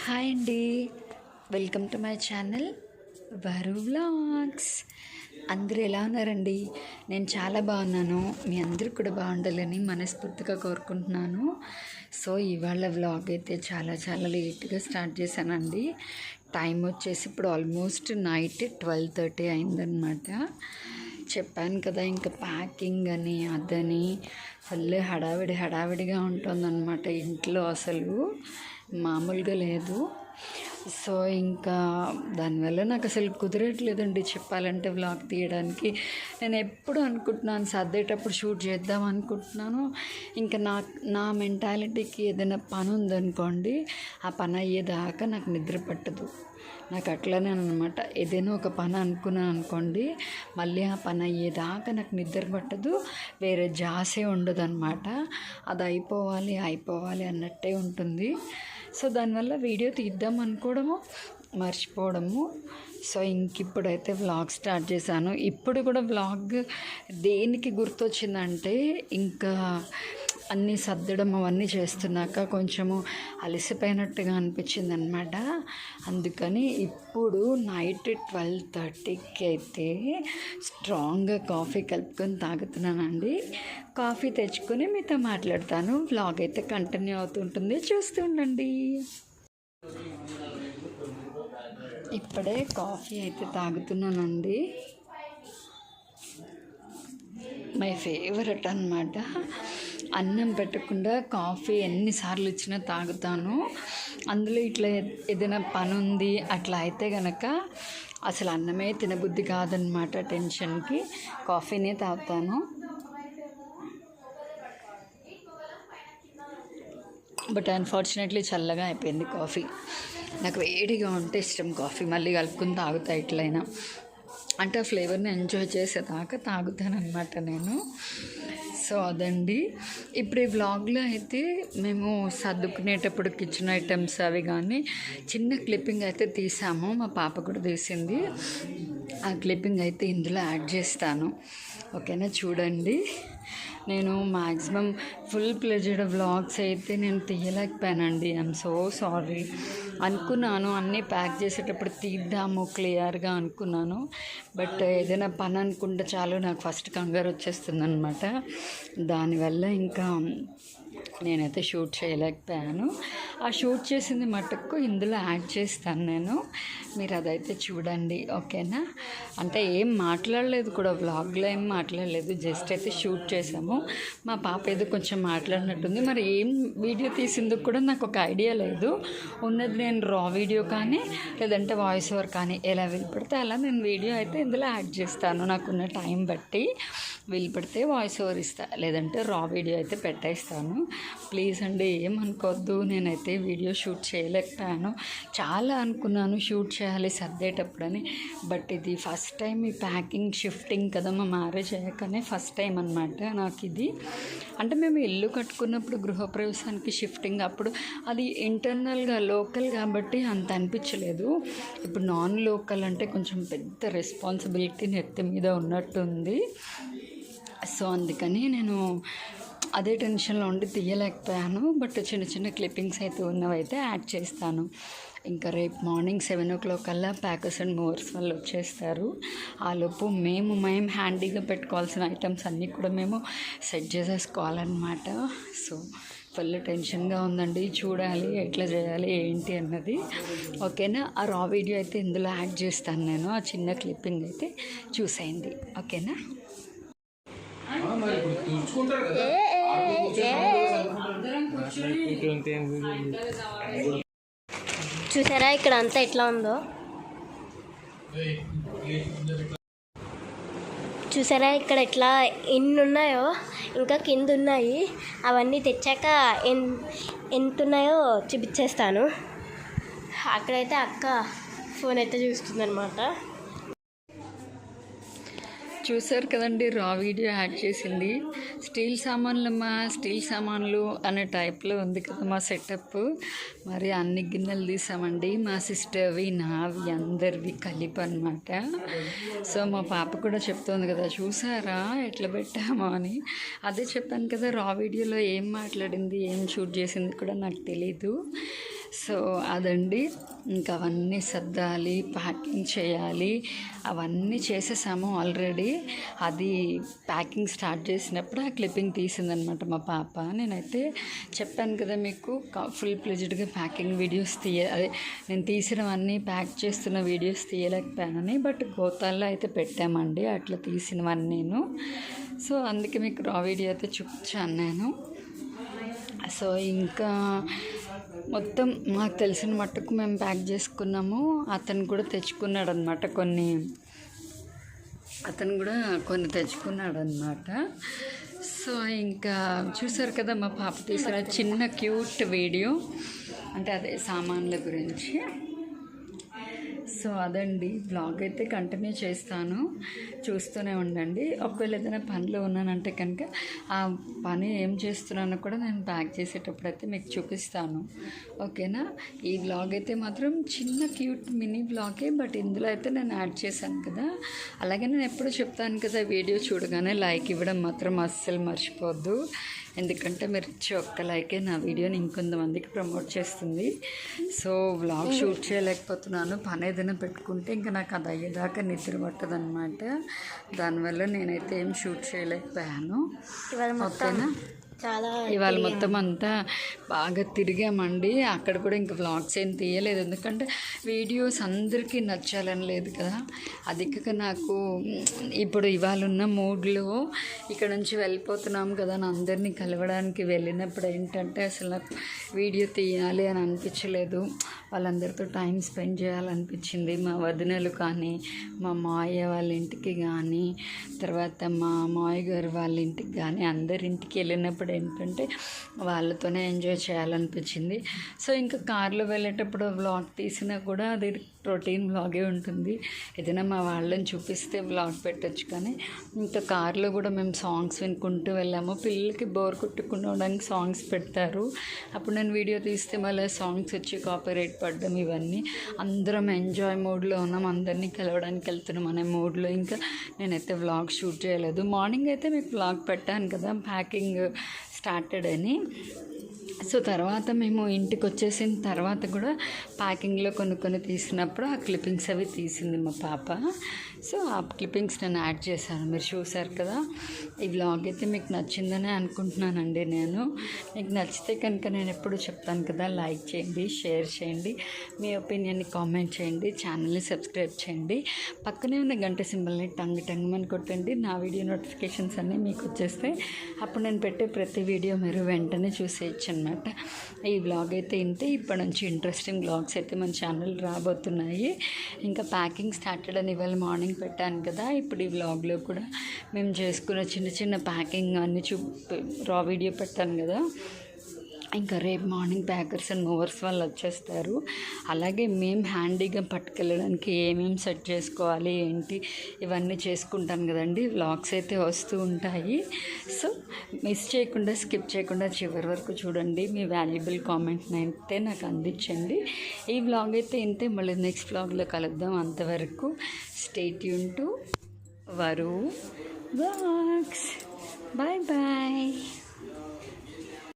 Hi అండి, welcome to my channel వరు vlogs. అందరూ ఎలా ఉన్నారండి? నేను చాలా బాగున్నాను. మీ అందరూ కూడా బాగుండాలని మనస్ఫూర్తిగా కోరుకుంటున్నాను. సో ఇవాళ వ్లాగ్ అయితే చాలా లేట్గా స్టార్ట్ చేశానండి. టైం వచ్చేసి ఇప్పుడు ఆల్మోస్ట్ నైట్ 12:30 అయిందనమాట. చెప్పాను కదా, ఇంకా ప్యాకింగ్ అని అదని ఫుల్ హడావిడిగా ఉంటుందన్నమాట ఇంట్లో. అసలు మామూలుగా లేదు. సో ఇంకా దానివల్ల నాకు అసలు కుదరట్లేదండి చెప్పాలంటే వ్లాగ్ తీయడానికి. నేను ఎప్పుడు అనుకుంటున్నాను సర్దేటప్పుడు షూట్ చేద్దాం అనుకుంటున్నాను. ఇంకా నా మెంటాలిటీకి ఏదైనా పని ఉందనుకోండి, ఆ పని అయ్యేదాకా నాకు నిద్ర పట్టదు. నాకు అట్లనే అనమాట. ఏదైనా ఒక పని అనుకున్నాను అనుకోండి, మళ్ళీ ఆ పని అయ్యేదాకా నాకు నిద్ర పట్టదు. వేరే జాసే ఉండదు అనమాట. అది అయిపోవాలి అన్నట్టే ఉంటుంది. సో దానివల్ల వీడియో తీద్దాం అనుకోవడము మర్చిపోవడము. సో ఇప్పుడైతే వ్లాగ్ స్టార్ట్ చేశాను. ఇప్పుడు కూడా వ్లాగ్ దేనికి గుర్తొచ్చిందంటే, ఇంకా అన్నీ సర్దడం అవన్నీ చేస్తున్నాక కొంచెము అలసిపోయినట్టుగా అనిపించింది అనమాట. అందుకని ఇప్పుడు నైట్ 12:30కి అయితే స్ట్రాంగ్గా కాఫీ కలుపుకొని తాగుతున్నానండి. కాఫీ తెచ్చుకొని మీతో మాట్లాడతాను. వ్లాగ్ అయితే కంటిన్యూ అవుతుంటుంది, చూస్తూ ఉండండి. ఇప్పుడే కాఫీ అయితే తాగుతున్నానండి. మై ఫేవరెట్ అన్నమాట. అన్నం పెట్టకుండా కాఫీ ఎన్నిసార్లు ఇచ్చినా తాగుతాను. అందులో ఇట్లా ఏదైనా పని ఉంది అట్లా అయితే కనుక అసలు అన్నమే తినబుద్ధి కాదనమాట. టెన్షన్కి కాఫీనే తాగుతాను. బట్ అన్ఫార్చునేట్లీ చల్లగా అయిపోయింది కాఫీ. నాకు వేడిగా ఉంటే ఇష్టం కాఫీ. మళ్ళీ కలుపుకుని తాగుతా ఎట్లయినా, అంటే ఆ ఫ్లేవర్ని ఎంజాయ్ చేసేదాకా తాగుతాను అనమాట నేను. సో అదండి. ఇప్పుడు ఈ వ్లాగ్లో అయితే మేము సర్దుకునేటప్పుడు కిచెన్ ఐటమ్స్ అవి కానీ చిన్న క్లిప్పింగ్ అయితే తీసాము. మా పాప కూడా తీసింది. ఆ క్లిప్పింగ్ అయితే ఇందులో యాడ్ చేస్తాను, ఓకేనా? చూడండి. నేను మ్యాక్సిమం ఫుల్ ప్లెజర్డ్ వ్లాగ్స్ అయితే నేను తీయలేకపోయానండి. I'm so sorry. అనుకున్నాను అన్నీ ప్యాక్ చేసేటప్పుడు తీద్దాము క్లియర్గా అనుకున్నాను. బట్ ఏదైనా పని అనుకుంటే చాలు నాకు ఫస్ట్ కంగారు వచ్చేస్తుంది అనమాట. దానివల్ల ఇంకా నేనైతే షూట్ చేయలేకపోయాను. ఆ షూట్ చేసింది మటుకు ఇందులో యాడ్ చేస్తాను నేను. మీరు అదైతే చూడండి, ఓకేనా? అంటే ఏం మాట్లాడలేదు కూడా, వ్లాగ్లో ఏం మాట్లాడలేదు, జస్ట్ అయితే షూట్ చేసాము. మా పాప ఏదో కొంచెం మాట్లాడినట్టుంది. మరి ఏం వీడియో తీసిందో కూడా నాకు ఒక ఐడియా లేదు. ఉన్నది నేను రా వీడియో కానీ లేదంటే వాయిస్ ఓవర్ కానీ ఎలా వీలు పడితే అలా నేను వీడియో అయితే ఇందులో యాడ్ చేస్తాను. నాకున్న టైం బట్టి వీలు పడితే వాయిస్ ఓవర్ ఇస్తా, లేదంటే రా వీడియో అయితే పెట్టేస్తాను. ప్లీజ్ అండి ఏమనుకోవద్దు. నేనైతే వీడియో షూట్ చేయలేకపోయాను. చాలా అనుకున్నాను షూట్ చేయాలి సర్దేటప్పుడని. బట్ ఇది ఫస్ట్ టైం ఈ ప్యాకింగ్ షిఫ్టింగ్ కదా, మా మ్యారేజ్ అయ్యాకనే ఫస్ట్ టైం అనమాట నాకు ఇది. అంటే మేము ఇల్లు కట్టుకున్నప్పుడు గృహప్రవేశానికి షిఫ్టింగ్ అప్పుడు అది ఇంటర్నల్గా లోకల్ కాబట్టి అంత అనిపించలేదు. ఇప్పుడు నాన్ లోకల్ అంటే కొంచెం పెద్ద రెస్పాన్సిబిలిటీ నెత్తి మీద ఉన్నట్టుంది. సో అందుకని నేను అదే టెన్షన్లో ఉండి తీయలేకపోయాను. బట్ చిన్న క్లిప్పింగ్స్ అయితే ఉన్నవైతే యాడ్ చేస్తాను. ఇంకా రేపు మార్నింగ్ 7 o'clock కల్లా ప్యాకర్స్ అండ్ మూవర్స్ వాళ్ళు వచ్చేస్తారు. ఆలోపు మేము హ్యాండీగా పెట్టుకోవాల్సిన ఐటమ్స్ అన్నీ కూడా మేము సెట్ చేసేసుకోవాలన్నమాట. సో ఫుల్ టెన్షన్గా ఉందండి. చూడాలి ఎట్లా చేయాలి ఏంటి అన్నది, ఓకేనా? ఆ రా వీడియో అయితే ఇందులో యాడ్ చేస్తాను నేను. ఆ చిన్న క్లిప్పింగ్ అయితే చూసేయండి, ఓకేనా? చూసారా ఇక్కడ అంతా ఎట్లా ఉందో? చూసారా ఇక్కడ ఎట్లా ఎన్ని ఉన్నాయో, ఇంకా కింద ఉన్నాయి. అవన్నీ తెచ్చాక ఎంత ఉన్నాయో చూపించేస్తాను. అక్కడైతే అక్క ఫోన్ అయితే చూస్తుందన్నమాట. చూసారు కదండి, రా వీడియో యాడ్ చేసింది. స్టీల్ సామాన్లు అనే టైప్లో ఉంది కదా మా సెటప్. మరి అన్ని గిన్నెలు తీసామండి, మా సిస్టర్వి నావి అందరివి కలిపి అనమాట. సో మా పాప కూడా చెప్తోంది కదా, చూసారా ఎట్లా పెట్టామో అని. అదే చెప్పాను కదా, రా వీడియోలో ఏం మాట్లాడింది ఏం షూట్ చేసింది కూడా నాకు తెలీదు. సో అదండి, ఇంకా అవన్నీ సర్దాలి, ప్యాకింగ్ చేయాలి, అవన్నీ చేసేసాము ఆల్రెడీ. అది ప్యాకింగ్ స్టార్ట్ చేసినప్పుడు ఆ క్లిప్పింగ్ తీసిందనమాట మా పాప. నేనైతే చెప్పాను కదా మీకు, ఫుల్ ప్లెజ్డ్గా ప్యాకింగ్ వీడియోస్ అదే నేను తీసినవన్నీ ప్యాక్ చేస్తున్న వీడియోస్ తీయలేకపోయానని, బట్ గోతాల్లో అయితే పెట్టామండి అట్లా తీసినవన్నీ నేను. సో అందుకే మీకు రా వీడియో అయితే చూపించాను నేను. సో ఇంకా మొత్తం మాకు తెలిసిన మట్టుకు మేము ప్యాక్ చేసుకున్నాము. అతను కూడా తెచ్చుకున్నాడు అనమాట కొన్ని తెచ్చుకున్నాడు అనమాట. సో ఇంకా చూసారు కదా మా పాప తీసిన చిన్న క్యూట్ వీడియో, అంటే అదే సామాన్ల గురించి. సో అదండి, బ్లాగ్ అయితే కంటిన్యూ చేస్తాను, చూస్తూనే ఉండండి. ఒకవేళ ఏదైనా పనిలో ఉన్నానంటే కనుక ఆ పని ఏం చేస్తున్నానో కూడా నేను ప్యాక్ చేసేటప్పుడు అయితే మీకు చూపిస్తాను, ఓకేనా. ఈ బ్లాగ్ అయితే మాత్రం చిన్న క్యూట్ మినీ బ్లాగే, బట్ ఇందులో అయితే నేను యాడ్ చేశాను కదా. అలాగే నేను ఎప్పుడు చెప్తాను కదా, వీడియో చూడగానే లైక్ ఇవ్వడం మాత్రం అస్సలు మర్చిపోవద్దు. ఎందుకంటే మీరు ఇచ్చే ఒక్క లైకే నా వీడియోని ఇంకొంతమందికి ప్రమోట్ చేస్తుంది. సో వ్లాగ్ షూట్ చేయలేకపోతున్నాను, పని ఏదైనా పెట్టుకుంటే ఇంకా నాకు అది అయ్యేదాకా నిద్ర పట్టదు అనమాట. దానివల్ల నేనైతే ఏం షూట్ చేయలేకపోయాను, ఓకేనా. ఇవాళ మొత్తం అంతా బాగా తిరిగామండి. అక్కడ కూడా ఇంకా వ్లాగ్స్ ఏం తీయలేదు, ఎందుకంటే వీడియోస్ అందరికీ నచ్చాలని లేదు కదా. అదిక నాకు ఇప్పుడు ఇవాళ ఉన్న మూడ్లో ఇక్కడ నుంచి వెళ్ళిపోతున్నాం కదా అని అందరినీ కలవడానికి వెళ్ళినప్పుడు ఏంటంటే అసలు నాకు వీడియో తీయాలి అని అనిపించలేదు. వాళ్ళందరితో టైం స్పెండ్ చేయాలనిపించింది. మా వదినలు కానీ, మా మావయ్య వాళ్ళ ఇంటికి కానీ, తర్వాత మా మావయ్య గారు వాళ్ళ ఇంటికి కానీ, అందరింటికి వెళ్ళినప్పుడు ఏంటంటే వాళ్ళతోనే ఎంజాయ్ చేయాలనిపించింది. సో ఇంకా కార్లో వెళ్ళేటప్పుడు వ్లాగ్ తీసినా కూడా అది రొటీన్ వ్లాగే ఉంటుంది. ఏదైనా మా వాళ్ళని చూపిస్తే వ్లాగ్ పెట్టచ్చు, కానీ ఇంకా కార్లో కూడా మేము సాంగ్స్ వినుకుంటూ వెళ్ళాము. పిల్లలకి బోర్ కొట్టుకోవడానికి సాంగ్స్ పెడతారు, అప్పుడు నేను వీడియో తీస్తే మళ్ళీ సాంగ్స్ వచ్చి కాపీరైట్ పడ్డం, ఇవన్నీ. అందరం ఎంజాయ్ మూడ్లో ఉన్నాం, అందరినీ కలవడానికి వెళ్తున్నాం అనే మూడ్లో ఇంకా నేనైతే వ్లాగ్ షూట్ చేయలేదు. మార్నింగ్ అయితే మీకు వ్లాగ్ పెట్టాను కదా ప్యాకింగ్ స్టార్టెడ్ అని. సో తర్వాత మేము ఇంటికి వచ్చేసిన తర్వాత కూడా ప్యాకింగ్లో కొన్ని తీసినప్పుడు ఆ క్లిప్పింగ్స్ అవి తీసింది మా పాప. సో ఆ క్లిప్పింగ్స్ నేను యాడ్ చేశాను, మీరు చూసారు కదా. ఈ వ్లాగ్ అయితే మీకు నచ్చిందని అనుకుంటున్నానండి నేను. మీకు నచ్చితే కనుక నేను ఎప్పుడు చెప్తాను కదా, లైక్ చేయండి, షేర్ చేయండి, మీ ఒపీనియన్ని కామెంట్ చేయండి, ఛానల్ని సబ్స్క్రైబ్ చేయండి, పక్కనే ఉన్న గంట సింబల్ని టంగ్ కొట్టండి. నా వీడియో నోటిఫికేషన్స్ అన్నీ మీకు వచ్చేస్తాయి. అప్పుడు నేను పెట్టే ప్రతి వీడియో మీరు వెంటనే చూసేయచ్చు అనమాట. ఈ వ్లాగ్ అయితే ఇంతే. ఇప్పటి నుంచి ఇంట్రెస్టింగ్ వ్లాగ్స్ అయితే మన ఛానల్ రాబోతున్నాయి. ఇంకా ప్యాకింగ్ స్టార్టెడ్ అని ఇవాళ మార్నింగ్ పెట్టాను కదా. ఇప్పుడు ఈ వ్లాగ్లో కూడా మేము చేసుకున్న చిన్న ప్యాకింగ్ అన్నీ రా వీడియో పెట్టాను కదా. ఇంకా రేపు మార్నింగ్ ప్యాకర్స్ అండ్ మూవర్స్ వాళ్ళు వచ్చేస్తారు. అలాగే మేము హ్యాండీగా పట్టుకెళ్ళడానికి ఏమేమి సెట్ చేసుకోవాలి ఏంటి ఇవన్నీ చేసుకుంటాను కదండి. వ్లాగ్స్ అయితే వస్తూ ఉంటాయి. సో మిస్ చేయకుండా, స్కిప్ చేయకుండా చివరి వరకు చూడండి. మీ వాల్యుబుల్ కామెంట్ని అయితే నాకు అందించండి. ఈ వ్లాగ్ అయితే ఇంతే. మళ్ళీ నెక్స్ట్ వ్లాగ్లో కలుద్దాం. అంతవరకు stay tune to our vlogs. Bye bye.